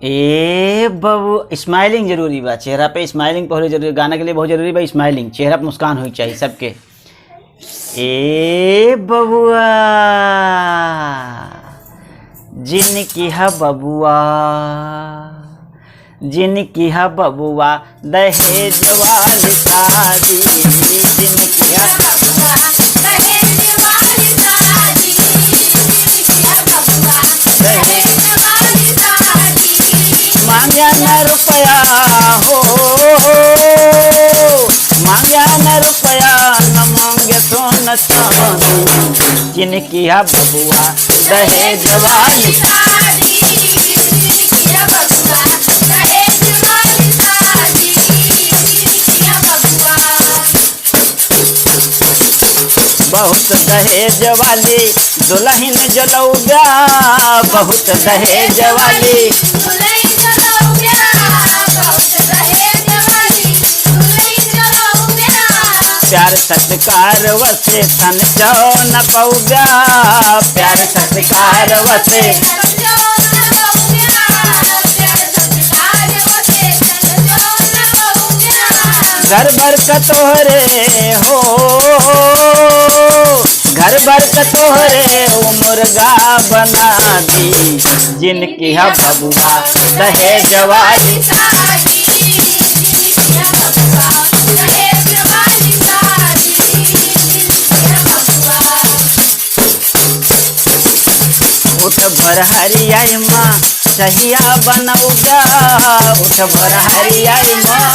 ए बबू स्माइलिंग जरूरी बा, चेहरा पे स्माइलिंग बहुत जरूरी, गाना के लिए बहुत जरूरी बा स्माइलिंग, चेहरा पे मुस्कान होनी चाहिए सबके। ए बबुआ जिनकी है बबुआ, जिनकी है बबुआ दहेज वाली शादी, जिनकी है बबुआ दहेज वाली शादी, दहेज वाली शादी। मांगा न रुपया हो, मांगा न रुपया न मांगे सोना चांदी, जिनकी है बबुआ दहेज वाली शादी, जिनकी है बबुआ दहेज वाली शादी, जिनकी है बबुआ। बहुत दहेज वाली दुल्हन जलौगा, बहुत दहेज वाली दुल्हन जलौगा, बहुत दहेज वाली दुल्हन जलौगा। प्यार सत्कार वसे तन चो न पौगा, प्यार सत्कार वसे घर भर का तोहरे हो, घर भर का तोहरे वो मुर्गा बना दी, जिनकी है बबुआ दहेज वाली शादी, जिनकी है बबुआ दहेज वाली शादी, जिनकी है बबुआ। उठ भर हरियाई माँ सहिया बनौगा, उठ भर हरियाई माँ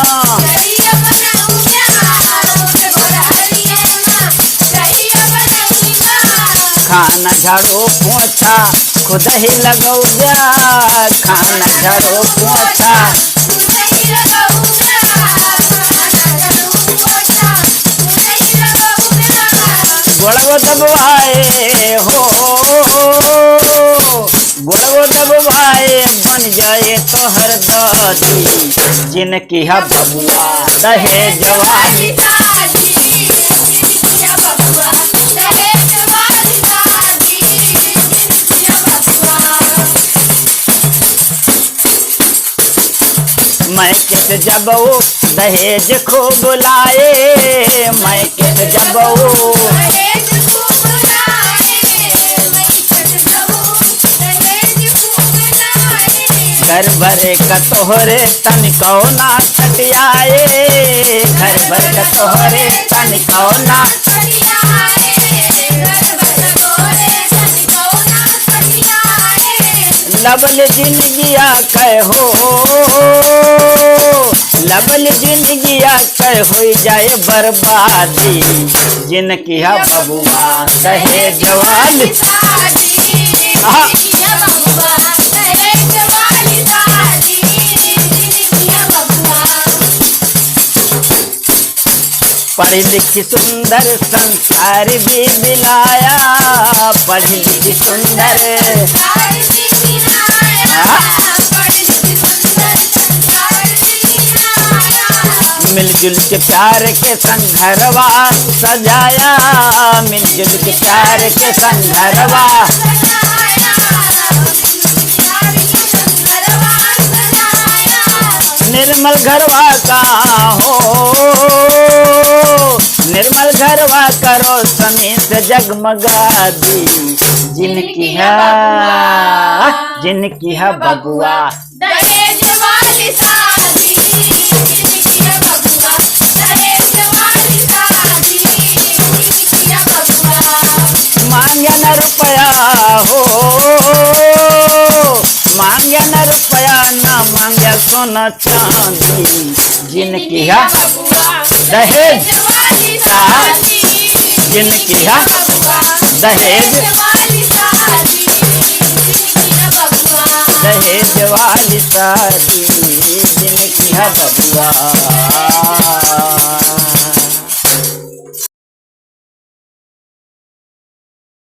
खाना झाड़ू पोछा खुद ही लगौगा, खाना झाड़ू पोछा खुद ही लगौगा, गोड़ो दबवाए हो, गोड़ो दबवाए बन जाए तोहर दादी, जिनकी है बबुआ दहेज वाली शादी, जिनकी है बबुआ दहेज वाली शादी, जिनकी है बबुआ। मैं किस जब वो दहेज खूब लाए, मैं किस जब वो दहेज खूब लाए, मैं किस जब वो दहेज खूब लाए। घर भरे का तोहरे तन कौना छटियाए, घर भर का तोहरे तन कौना छटियाए, घर भर तोहरे तन कौना छटियाए। लबल जिंदगिया कहो, लबल जिंदगिया कह हो जाए बर्बादी, जिनकी है बबुआ दहेज वाली शादी, जिनकी है बबुआ दहेज वाली शादी, जिनकी है बबुआ। पढ़ी लिखी सुंदर संसार भी दिलाया, पढ़ी लिखी सुंदर संसार भी दिलाया, पढ़ी लिखी सुंदर संसार भी दिलाया। मिलजुल के प्यार के संग घरवा सजाया, मिलजुल के प्यार के संग घरवा सजाया, प्यार के संग घरवा सजाया। निर्मल घरवा का हो, निर्मल घरवा करो सनी से जगमगा दी, जिनकी है, जिनकी है बबुआ दहेज वाली शादी, जिनकी है बबुआ दहेज वाली शादी, जिनकी है बबुआ। मांगे न रुपया हो, मांगे न रुपया न मांगे सोना चांदी, जिनकी है बबुआ दहेज वाली शादी, जिनकी है बबुआ दहेज वाली शादी, जिनकी है बबुआ दहेज वाली शादी, जिनकी है बबुआ।